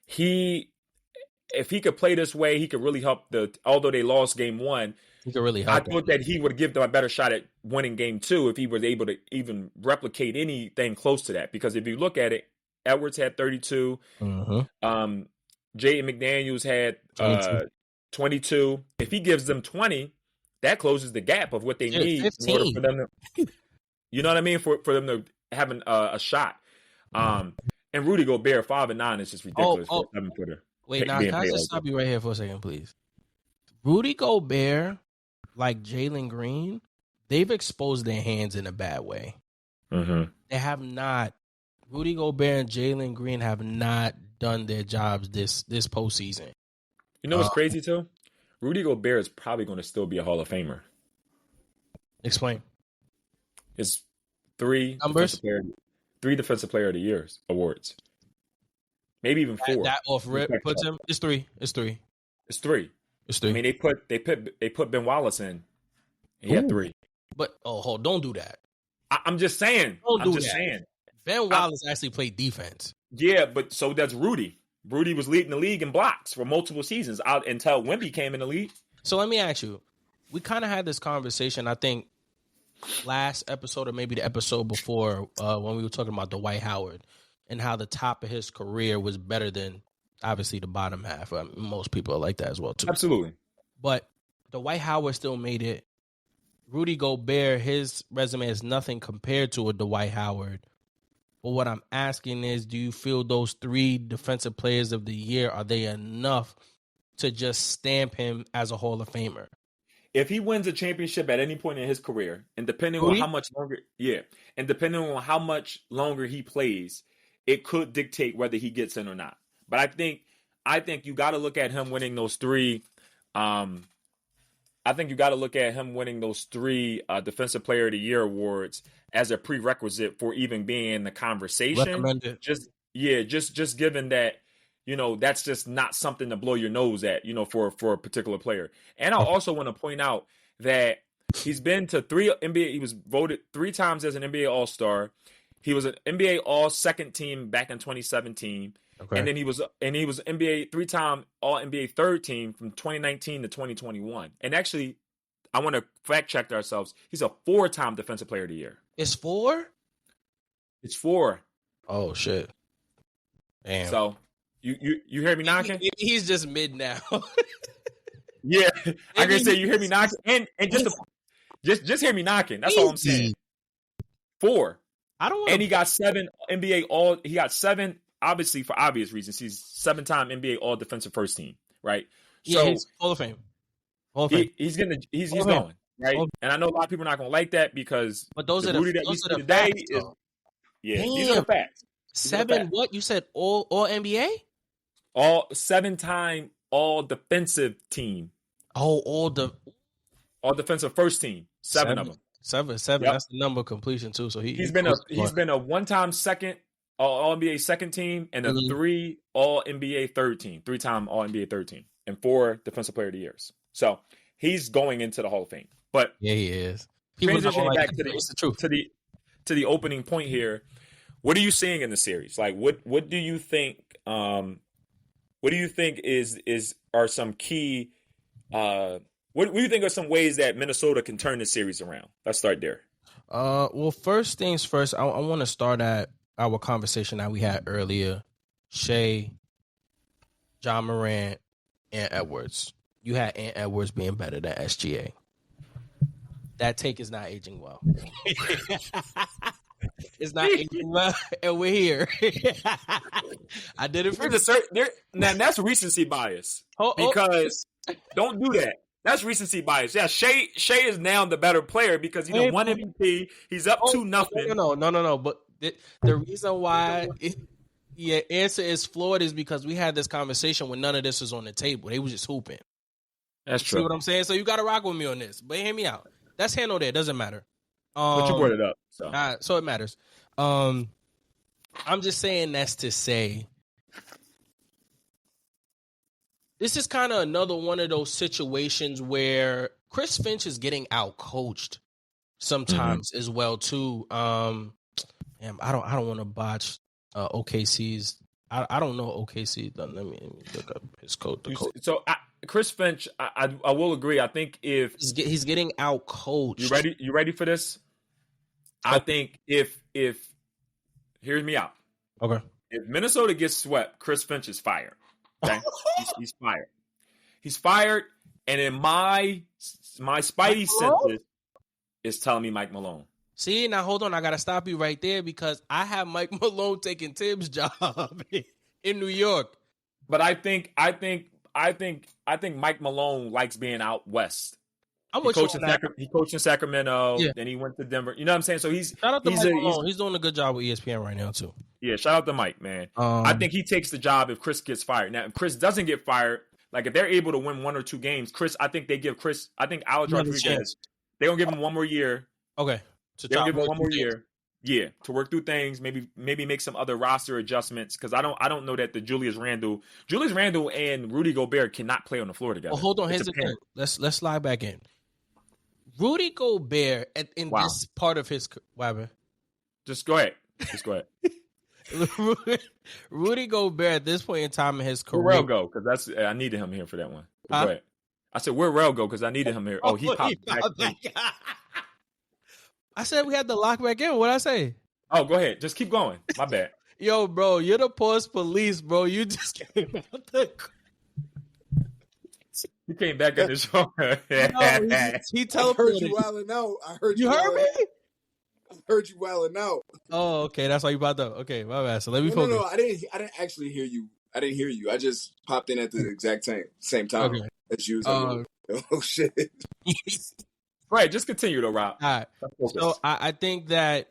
if he could play this way, he could really help although they lost game 1. He could really help. I thought that he would give them a better shot at winning game 2 if he was able to even replicate anything close to that. Because if you look at it, Edwards had 32. Jaden McDaniels had 22. If he gives them 20, that closes the gap of what they need 15. in order for them to, you know what I mean, for them to have a shot. And Rudy Gobert 5 and 9 is just ridiculous for a 7-footer. Wait, now can I just stop you right here for a second, please? Rudy Gobert, like Jalen Green, they've exposed their hands in a bad way. They have not. Rudy Gobert and Jalen Green have not done their jobs this postseason. You know what's crazy too? Rudy Gobert is probably going to still be a Hall of Famer. Explain. It's 3 numbers. 3 Defensive Player of the Year awards. Maybe even 4. That off rip puts him. It's 3. It's 3. It's 3. I mean, they put Ben Wallace in. He had 3. But don't do that. I'm just saying. I'm just saying. Ben Wallace actually played defense. Yeah, but so does Rudy. Rudy was leading the league in blocks for multiple seasons out until Wemby came in the league. So let me ask you. We kind of had this conversation, I think, last episode or maybe the episode before when we were talking about Dwight Howard and how the top of his career was better than, obviously, the bottom half. Most people are like that as well, too. Absolutely. But Dwight Howard still made it. Rudy Gobert, his resume is nothing compared to a Dwight Howard. But what I'm asking is, do you feel those 3 defensive players of the year, are they enough to just stamp him as a Hall of Famer? If he wins a championship at any point in his career, and depending on how much longer he plays, it could dictate whether he gets in or not. But I think you got to look at him winning those 3 I think you got to look at him winning those 3 Defensive Player of the Year awards as a prerequisite for even being in the conversation. Recommended. Just given that, that's just not something to blow your nose at, for a particular player. And I also want to point out that he's been to 3 NBA. He was voted 3 times as an NBA All-Star. He was an NBA All-Second Team back in 2017. Okay. And then he was NBA 3-time All-NBA third team from 2019 to 2021. And actually, I want to fact check ourselves. He's a 4-time Defensive Player of the Year. It's 4? It's 4. Oh shit. Damn. So you hear me knocking? He's just mid now. Yeah. I can say you hear me knocking. And just hear me knocking. That's all I'm saying. 4. I don't want And he got 7 NBA he got 7. Obviously, for obvious reasons, he's 7-time NBA All Defensive First Team, right? Yeah, So he's Hall of Fame. Hall of Fame. he's going, right? And I know a lot of people are not going to like that because But those the are the Rudy that we those see are the today facts, is though. these are the facts. These are the 7 facts. what? You said all NBA? All 7-time All Defensive Team, Oh, All Defensive First Team, 7 of them. 7. Yep. That's the number of completion too. So He's been a 1-time second All NBA second team and a 3 All NBA third team, 3-time All NBA third team, and 4 Defensive Player of the Years. So he's going into the Hall of Fame. But yeah, he is. People transitioning like back that. to It's the truth. to the opening point here, what are you seeing in the series? Like, what do you think? What do you think are some key? What do you think are some ways that Minnesota can turn the series around? Let's start there. Well, first things first, I want to start at our conversation that we had earlier. Shea, John Morant, and Edwards. You had Ant Edwards being better than SGA. That take is not aging well. It's not aging well, and we're here. I did it for Now that's recency bias because don't do that. That's recency bias. Yeah, Shea is now the better player because won MVP. He's up 2-0. No. But the reason why your answer is flawed is because we had this conversation when none of this was on the table. They was just hooping. That's true. See what I'm saying? So you got to rock with me on this. But hear me out. That's handled there. Doesn't matter. But you brought it up. So it matters. I'm just saying that's to say this is kind of another one of those situations where Chris Finch is getting out-coached sometimes as well too. I don't want to botch OKC's. I don't know OKC. Let me look up his code. So Chris Finch, I will agree. I think if he's getting out-coached. You ready for this? I think if hear me out. Okay. If Minnesota gets swept, Chris Finch is fired. Okay? he's fired. He's fired, and in my spidey senses is telling me Mike Malone. See, now hold on. I gotta stop you right there because I have Mike Malone taking Tibbs' job in New York. But I think Mike Malone likes being out west. He coached in Sacramento, then he went to Denver. You know what I'm saying? So shout out to Mike Malone. He's doing a good job with ESPN right now too. Yeah, shout out to Mike, man. I think he takes the job if Chris gets fired. Now, if Chris doesn't get fired, like if they're able to win 1 or 2 games, I think Alex Rodriguez, they're gonna give him 1 more year. Okay. They're gonna give him 1 more year. Yeah, to work through things, maybe make some other roster adjustments because I don't know that the Julius Randle and Rudy Gobert cannot play on the floor together. Well, hold on, here's the thing. Let's slide back in. Rudy Gobert in this part of his Just go ahead. Rudy Gobert at this point in time in his career. Where Rel go? Because I needed him here for that one. Go ahead. I said where Rel go? Because I needed him here. Oh, he popped back. I said we had to lock back in. What'd I say? Oh, go ahead. Just keep going. My bad. Yo, bro, you're the pause police, bro. You just came out the. He came back in the show. He teleported. I heard you wilding out. You heard me? I heard you wilding out. Oh, okay. That's why you popped up. Okay, my bad. So let me focus. No. I didn't actually hear you. I didn't hear you. I just popped in at the exact same time as you. Oh shit. Right. Just continue though, Rob. All right. So I think that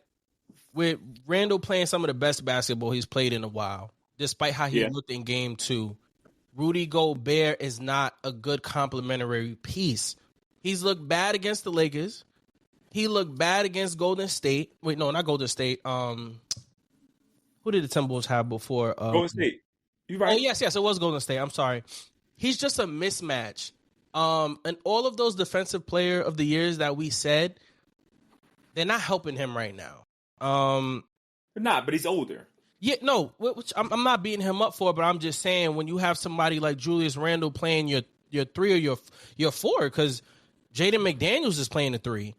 with Randall playing some of the best basketball he's played in a while, despite how he looked in game 2, Rudy Gobert is not a good complementary piece He's looked bad against the Lakers. He looked bad against Golden State. Wait, no, not Golden State. Who did the Timberwolves have before? Golden State. You right? Oh, yes, it was Golden State. I'm sorry. He's just a mismatch. And all of those defensive player of the years that we said, they're not helping him right now. They're not, but he's older. Yeah, no, which I'm not beating him up for, but I'm just saying when you have somebody like Julius Randle playing your 3 or your 4, because Jaden McDaniels is playing the 3.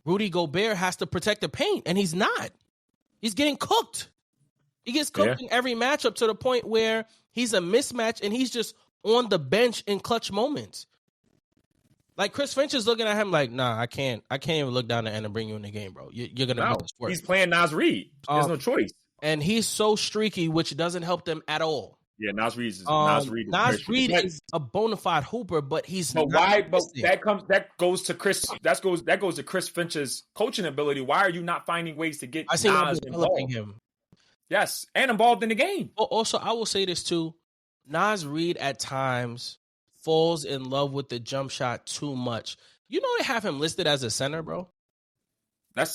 Rudy Gobert has to protect the paint, and he's not. He's getting cooked. He gets cooked in every matchup to the point where he's a mismatch, and he's just on the bench in clutch moments. Like Chris Finch is looking at him like, nah, I can't even look down the end and bring you in the game, bro. You're gonna make this work. He's playing Naz Reid. There's no choice. And he's so streaky, which doesn't help them at all. Yeah, Naz Reid is a bona fide hooper, but he's not. But that goes to Chris Finch's coaching ability. Why are you not finding ways to get Naz involved? Him? Yes, and involved in the game. Also, I will say this too: Naz Reid at times falls in love with the jump shot too much. You know they have him listed as a center, bro.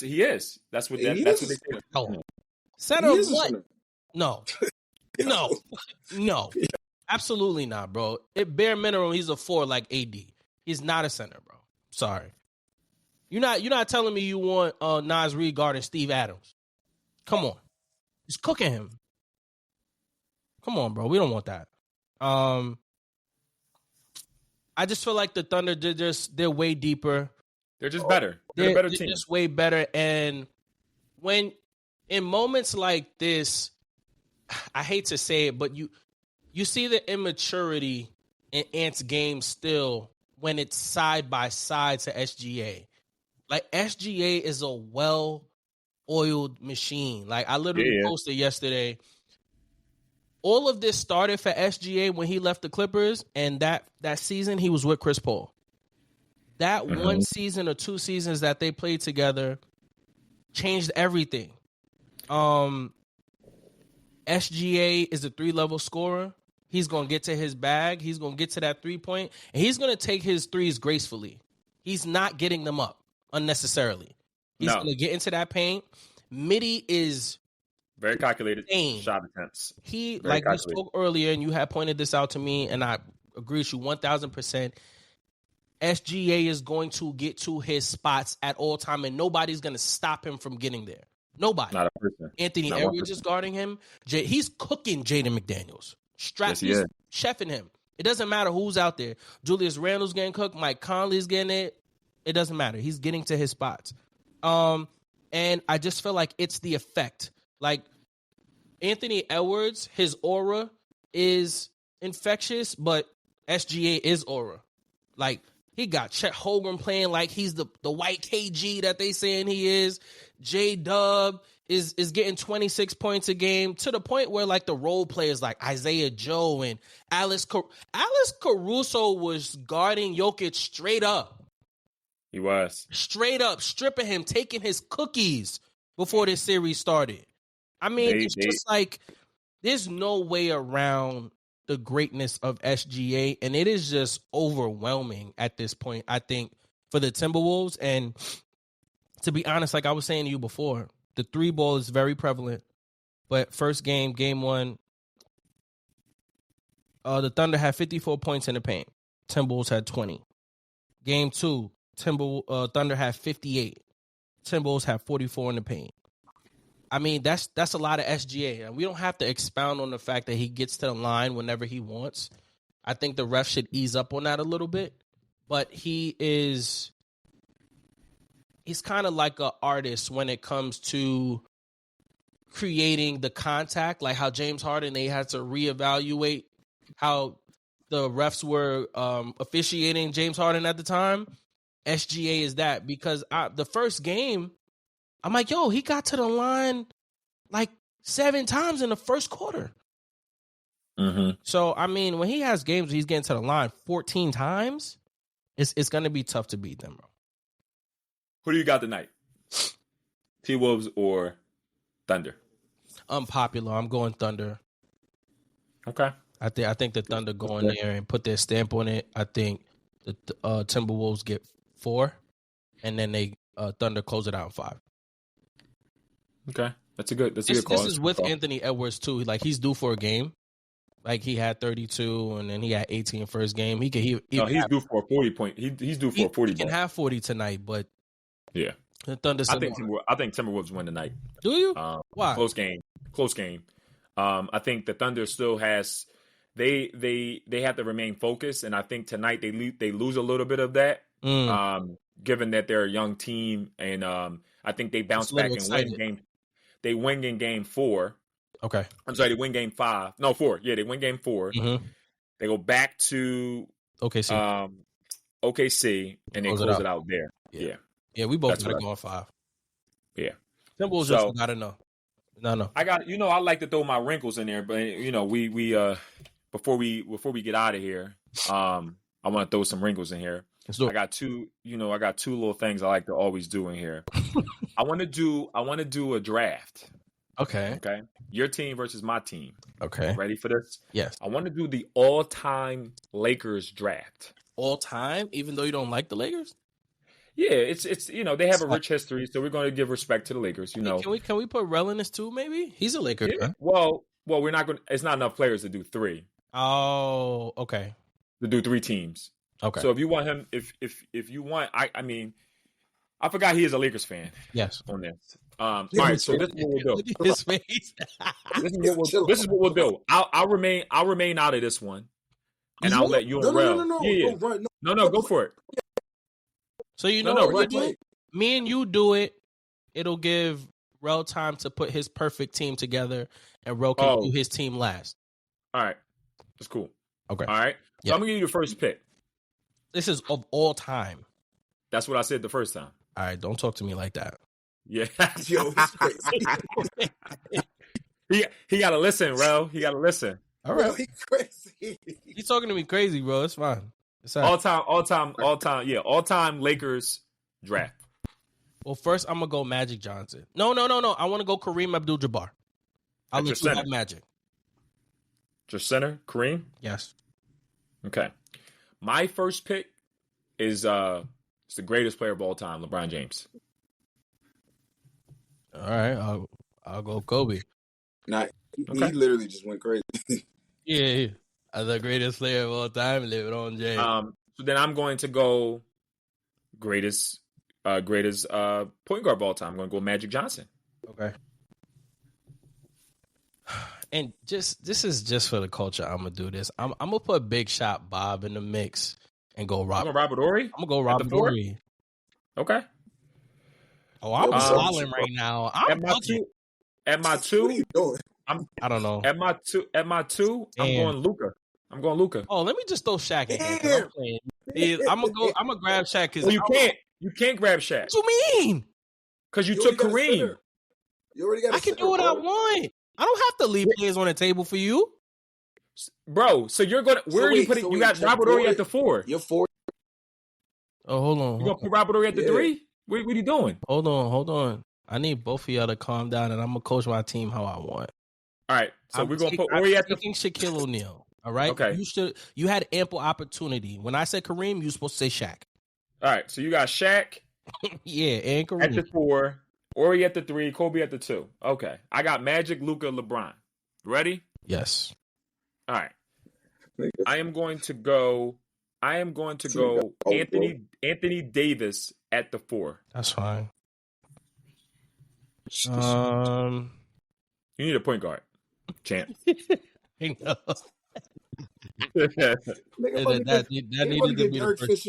He is. That's what they say. Oh. Center of what? No. No. Absolutely not, bro. At bare minimum, he's a 4 like AD. He's not a center, bro. Sorry. You're not telling me you want Naz Reid guarding Steve Adams. Come on. He's cooking him. Come on, bro. We don't want that. I just feel like the Thunder, they're way deeper. They're just better. They're a better team. They're just way better. And when in moments like this, I hate to say it, but you see the immaturity in Ant's game still when it's side by side to SGA. Like SGA is a well-oiled machine. Like I literally posted yesterday. All of this started for SGA when he left the Clippers, and that season he was with Chris Paul. That one season or 2 seasons that they played together changed everything. SGA is a 3-level scorer. He's going to get to his bag. He's going to get to that 3-point, and he's going to take his threes gracefully. He's not getting them up unnecessarily. He's going to get into that paint. Mitty is very calculated shot attempts. We spoke earlier, and you had pointed this out to me, and I agree with you 1,000%. SGA is going to get to his spots at all time, and nobody's going to stop him from getting there. Nobody. Not a person. Anthony Edwards is guarding him. He's cooking Jaden McDaniels. He's chefing him. It doesn't matter who's out there. Julius Randle's getting cooked. Mike Conley's getting it. It doesn't matter. He's getting to his spots. And I just feel like it's the effect. Like Anthony Edwards, his aura is infectious, but SGA is aura. Like he got Chet Holmgren playing like he's the white KG that they saying he is. J-Dub is getting 26 points a game to the point where like the role players like Isaiah Joe and Alex Caruso was guarding Jokic straight up. He was. Straight up, stripping him, taking his cookies before this series started. I mean, just like there's no way around the greatness of SGA, and it is just overwhelming at this point, I think, for the Timberwolves. And to be honest, like I was saying to you before, the 3 ball is very prevalent. But first game 1, the Thunder had 54 points in the paint. Timberwolves had 20. Game 2, Thunder had 58. Timberwolves had 44 in the paint. I mean, that's a lot of SGA. And we don't have to expound on the fact that he gets to the line whenever he wants. I think the ref should ease up on that a little bit. But he's kind of like an artist when it comes to creating the contact, like how James Harden, they had to reevaluate how the refs were officiating James Harden at the time. SGA is that, because the first game, I'm like, yo, he got to the line like 7 times in the first quarter. Mm-hmm. So, I mean, when he has games where he's getting to the line 14 times, it's going to be tough to beat them, bro. Who do you got tonight? T-Wolves or Thunder? Unpopular. I'm going Thunder. Okay. I think the Thunder go in there and put their stamp on it. I think The Timberwolves get 4, and then they Thunder close it out in 5. Okay, that's a good call. This is with Anthony Edwards too. Like he's due for a game. Like he had 32, and then he had 18 first game. He's due for a 40 point. He's due for a 40. He can have 40 tonight, but yeah, the Thunder. I think Timberwolves win tonight. Do you? Why? Close game. I think the Thunder still has. They have to remain focused, and I think tonight they lose a little bit of that. Given that they're a young team, and I think they bounce back and win game. They win in game 4. Okay. I'm sorry, they win game 5. No, 4. Yeah, they win game 4. Mm-hmm. They go back to OKC, and they close it out there. Yeah, we both got to go on 5. Yeah. Timberwolves just got to know. No. I like to throw my wrinkles in there, but we before we get out of here, I want to throw some wrinkles in here. I got two little things I like to always do in here. I want to do a draft. Okay. Your team versus my team. Okay. Ready for this? Yes. I want to do the all-time Lakers draft. All time, even though you don't like the Lakers? Yeah, it's they have a rich history, so we're going to give respect to the Lakers. Can we put Rel in this too? Maybe he's a Laker. Yeah. Well, we're not going. It's not enough players to do 3. Oh, okay. To do 3 teams. Okay. So if you want him, if you want, I mean, I forgot he is a Lakers fan. Yes. On this. All right. So this is what we'll do. His face. This is what we'll do. I'll remain out of this one, and I'll let you and Rel. No, go for it. So what we do? Me and you do it. It'll give Rel time to put his perfect team together, and Rel can do his team last. All right. That's cool. Okay. All right. So I'm going to give you the first pick. This is of all time. That's what I said the first time. All right. Don't talk to me like that. Yeah. Yo, he's crazy. he got to listen, Rel. He got to listen. All right. Yo, he's crazy. He's talking to me crazy, bro. It's fine. All time. Yeah, all time Lakers draft. Well, first I'm gonna go Magic Johnson. No. I want to go Kareem Abdul-Jabbar. I'll let you have Magic. Your center, Kareem. Yes. Okay. My first pick is the greatest player of all time, LeBron James. All right, I'll go Kobe. He literally just went crazy. Yeah. As the greatest player of all time, LeBron James. So then I'm going to go greatest point guard of all time. I'm going to go Magic Johnson. Okay. And this is just for the culture. I'm gonna do this. I'm gonna put Big Shot Bob in the mix and go Robert. Robert Horry. I'm gonna go Robert Horry. Okay. Oh, I'm smiling right now. At my two. What are you doing? I don't know. At my two, I'm going Luka. Oh, let me just throw Shaq in here. I'm gonna grab Shaq because you can't grab Shaq. What you mean? Because you took Kareem. You already got. I can do what I want. I don't have to leave players on the table for you, bro. So you're gonna where are you putting? You got Robert Horry at the 4. You're 4. Oh, hold on. You gonna put Robert Horry at the 3? What are you doing? Hold on. I need both of y'all to calm down, and I'm gonna coach my team how I want. All right. So we're gonna put Horry at the Shaquille O'Neal. All right. Okay. You had ample opportunity. When I said Kareem, you were supposed to say Shaq. All right. So you got Shaq. Yeah, and Kareem at the 4. Horry at the 3, Kobe at the 2. Okay. I got Magic, Luka, LeBron. Ready? Yes. All right. I am going to go Anthony Davis at the 4. That's fine. You need a point guard, champ. I know. that needed to be the first.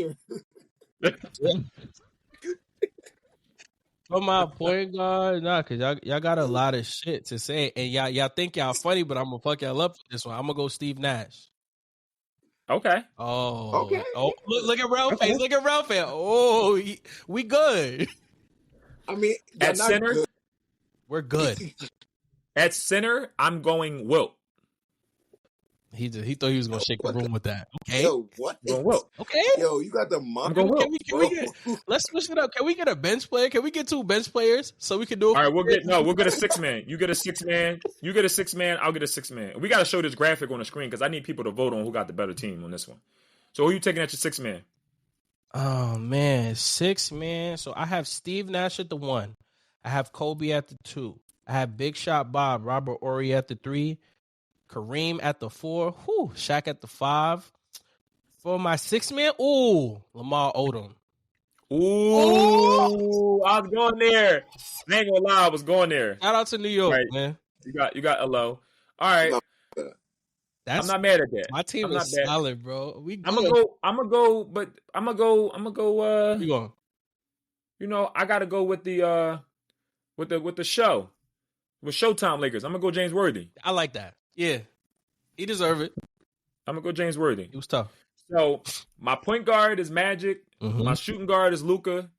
For my point guard, because y'all got a lot of shit to say, and y'all think y'all funny, but I'm gonna fuck y'all up for this one. I'm gonna go Steve Nash. Okay. Oh. Okay. Oh, look at Ralph face. Look at Ralph face. Oh, we good. I mean, at center, good. We're good. At center, I'm going Wilt. He thought he was gonna shake the room with that. Okay. Yo, what? Wilt. Okay. Yo, you got the mom. Can we let's switch it up. Can we get a bench player? Can we get 2 bench players so we can do it? All right, we'll get a 6-man. You get a 6-man. You get a 6-man. I'll get a 6-man. We got to show this graphic on the screen because I need people to vote on who got the better team on this one. So who you taking at your 6-man? Oh man, 6 man. So I have Steve Nash at the 1. I have Kobe at the 2. I have Big Shot Bob, Robert Horry at the 3, Kareem at the 4. Whew, Shaq at the 5. For my 6 man, Lamar Odom. Ooh, I was going there. I ain't gonna lie, I was going there. Shout out to New York, right. man. You got a low. All right. I'm not mad at that. My team is solid, bro. I'm gonna go. You going? You know, I gotta go with the show. With Showtime Lakers. I'm gonna go James Worthy. I like that. Yeah. He deserve it. I'm gonna go James Worthy. It was tough. So my point guard is Magic. Mm-hmm. My shooting guard is Luka.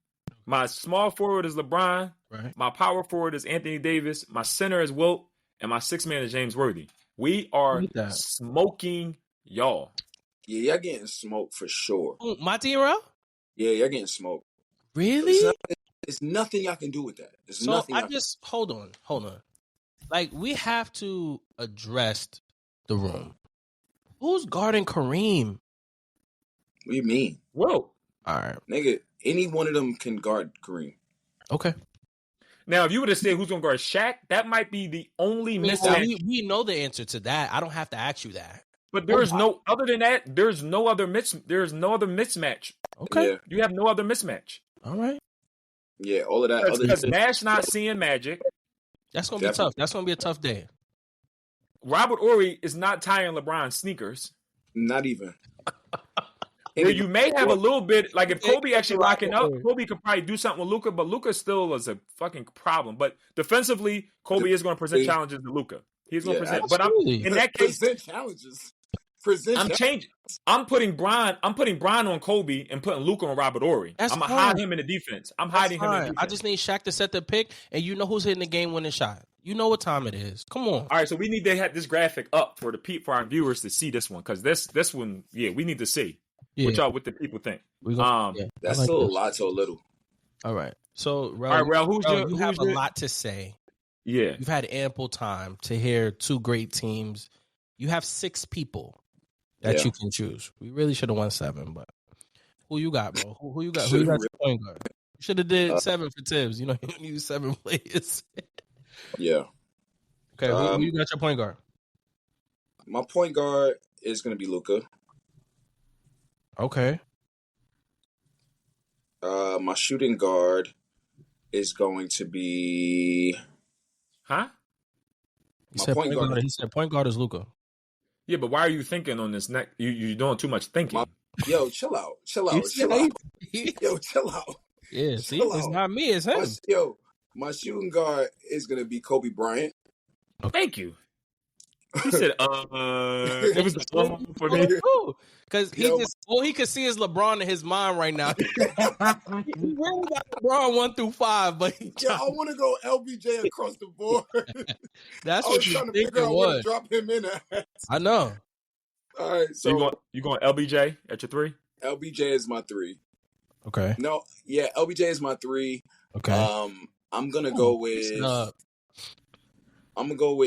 My small forward is LeBron. Right. My power forward is Anthony Davis. My center is Wilt. And my 6 man is James Worthy. We are smoking y'all. Yeah, y'all getting smoked for sure. My team, bro? Yeah, y'all getting smoked. Really? There's nothing y'all can do with that. There's so nothing. Hold on. Like, we have to address the room. Who's guarding Kareem? What do you mean? Whoa. All right. Nigga, any one of them can guard Kareem. Okay. Now, if you were to say who's going to guard Shaq, that might be the only mismatch. We know the answer to that. I don't have to ask you that. But there's other than that, there's no other mismatch. Okay. Yeah. You have no other mismatch. All right. Yeah, all of that. Because Nash not seeing Magic. That's going to be tough. That's going to be a tough day. Robert Horry is not tying LeBron's sneakers. Not even. Where you may have a little bit, like if Kobe actually locking up, Kobe could probably do something with Luka, but Luka still is a fucking problem. But defensively, Kobe is going to present challenges to Luka. He's going to present. Absolutely. But in that case, present challenges. Changing. I'm putting Bron on Kobe and putting Luka on Robert Horry. I'm gonna hide him in the defense. I'm hiding him in the defense. I just need Shaq to set the pick, and you know who's hitting the game-winning shot. You know what time it is. Come on. All right, so we need to have this graphic up for our viewers to see this one, because this one, we need to see what the people think. That's still a lot to a little. All right. So, Rel, you have a lot to say. Yeah, you've had ample time to hear two great teams. You have 6 people that you can choose. We really should have won 7, but who you got, bro? Who you got? Who you got your point guard? You should have did 7 for Tibbs. You know, you don't need 7 players. Yeah. Okay, who you got your point guard? My point guard is going to be Luka. Okay. My shooting guard is going to be... Huh? He said point guard is Luka. Yeah, but why are you thinking on this neck? You're doing too much thinking. Yo, chill out. Yo, chill out. Yeah, see, it's not me, it's him. My shooting guard is going to be Kobe Bryant. Thank you. He said, it was the for me. Because all he could see is LeBron in his mind right now. He really got LeBron 1 through 5, but I want to go LBJ across the board. That's what you think it was. Drop him in at. I know. All right, so you going LBJ at your 3? LBJ is my 3. Okay. No, yeah, LBJ is my 3. Okay. I'm gonna go with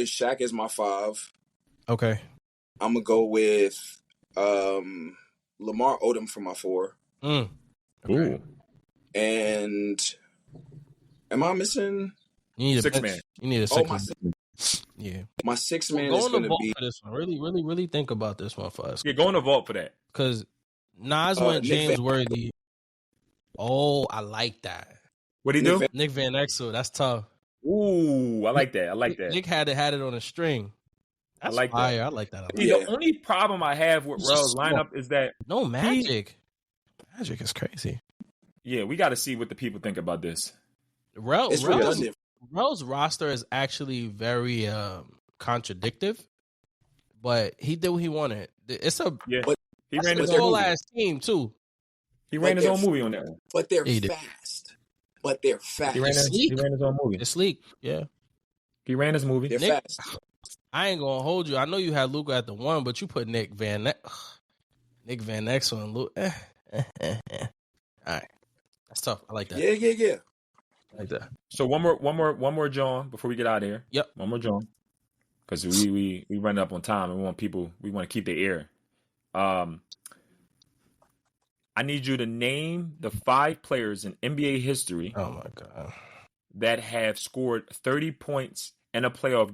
Shaq as my 5. Okay. I'm gonna go with Lamar Odom for my 4. Okay. Ooh. And am I missing? You need a 6 man. You need a 6 man. Yeah. My 6 man is going to be. For this one. Really think about this one for us. Yeah, go in the vault for that. Because Nas went James Worthy. Oh, I like that. What'd he do? Nick Van Exel. That's tough. Ooh, I like that. Nick had it on a string. That's fire. I like that. The only problem I have with Rel's lineup is that no Magic. Magic is crazy. Yeah, we got to see what the people think about this. Rel's roster is actually very contradictive, but he did what he wanted. It's he ran his whole ass team too. He ran his own movie on that one. But they're fast. He ran his own movie. It's sleek. Yeah. He ran his movie. They're fast. I ain't gonna hold you. I know you had Luka at the 1, but you put Nick Van Exel and Luka. All right, that's tough. I like that. Yeah. I like that. So one more, John, before we get out of here. Yep. One more, John, because we run up on time and we want to keep the air. I need you to name the 5 players in NBA history Oh my god. that have scored 30 points in playoff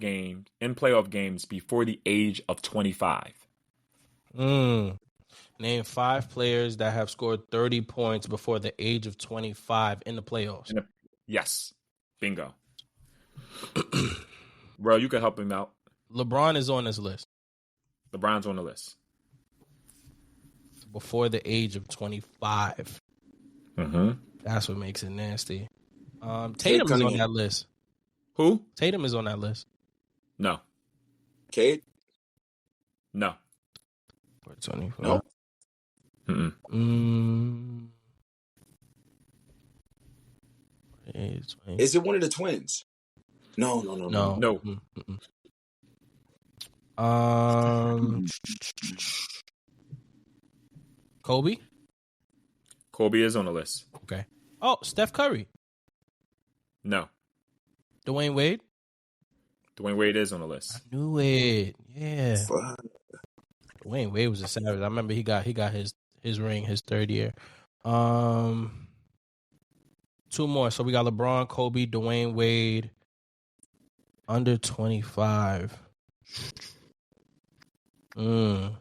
games before the age of 25. Name 5 players that have scored 30 points before the age of 25 in the playoffs. Yes. Bingo. Bro, you can help him out. LeBron is on this list. LeBron's on the list. Before the age of 25. Mm-hmm. That's what makes it nasty. Tatum is on that list. Who? Tatum is on that list. No. Cade? No. 24. No. Is it one of the twins? No. No. Kobe? Kobe is on the list. Okay. Oh, Steph Curry. No. Dwayne Wade? Dwayne Wade is on the list. I knew it. Yeah. Fuck. Dwayne Wade was a savage. I remember he got his ring his 3rd year. 2 more. So we got LeBron, Kobe, Dwayne Wade. Under 25. KD?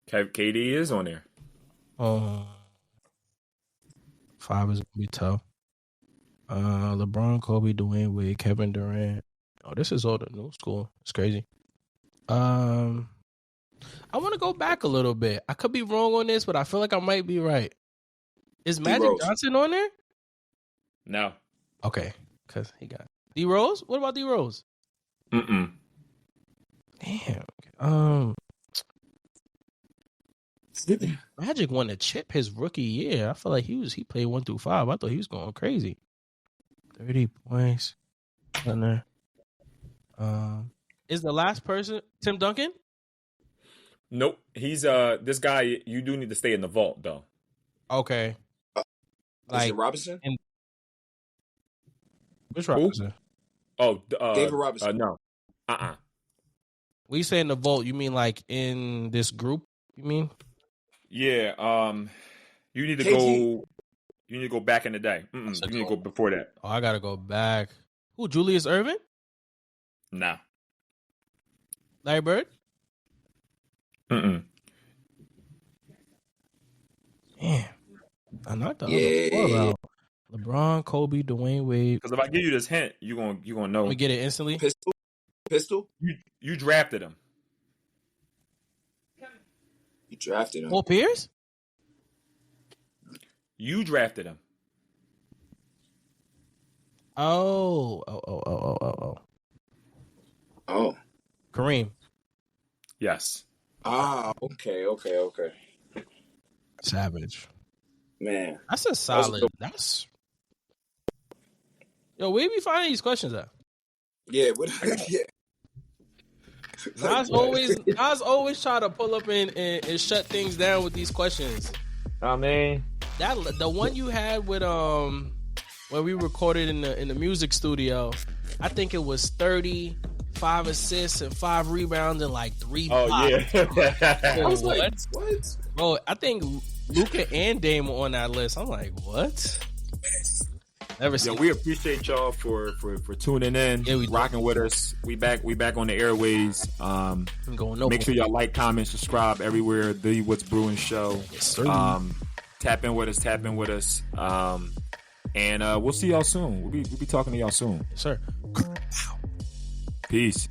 KD is on there. 5 is gonna be tough. LeBron, Kobe, Dwayne Wade, Kevin Durant. Oh, this is all the new school. It's crazy. I want to go back a little bit. I could be wrong on this, but I feel like I might be right. Is Magic Johnson on there? No. Okay, because he got D Rose. What about D Rose? Damn. Magic won the chip his rookie year. I feel like he played 1 through 5. I thought he was going crazy. 30 points. Is the last person Tim Duncan? Nope. He's this guy. You do need to stay in the vault though. Okay. Is it Robinson? Which Robinson? Oh, David Robinson. No. When you say in the vault, you mean like in this group? You mean? Yeah. You need to go. You need to go back in the day. You need to go before that. Oh, I gotta go back. Who? Julius Erving? Nah. Larry Bird? Mm-mm. Damn. I knocked the other 4 out. LeBron, Kobe, Dwayne Wade. Because if I give you this hint, you gonna know. We get it instantly. Pistol. You drafted him. You drafted him. Paul Pierce? You drafted him. Oh. Kareem. Yes. Okay. Savage. Man. That's a solid. That's. Yo, where we finding these questions at? Yeah. Yeah. Nas always try to pull up and shut things down with these questions. I mean, that the one you had with when we recorded in the music studio, I think it was 35 assists and 5 rebounds and like 3 blocks. Oh yeah. I was like, what? Bro, I think Luka and Dame were on that list. I'm like, what? Never seen. Yo, we appreciate y'all for tuning in, rocking with us. We back on the airways. Make sure y'all like, comment, subscribe everywhere. The What's Bruin Show. Yes, sir. Tap in with us. And we'll see y'all soon. We'll be talking to y'all soon. Yes, sir. Peace.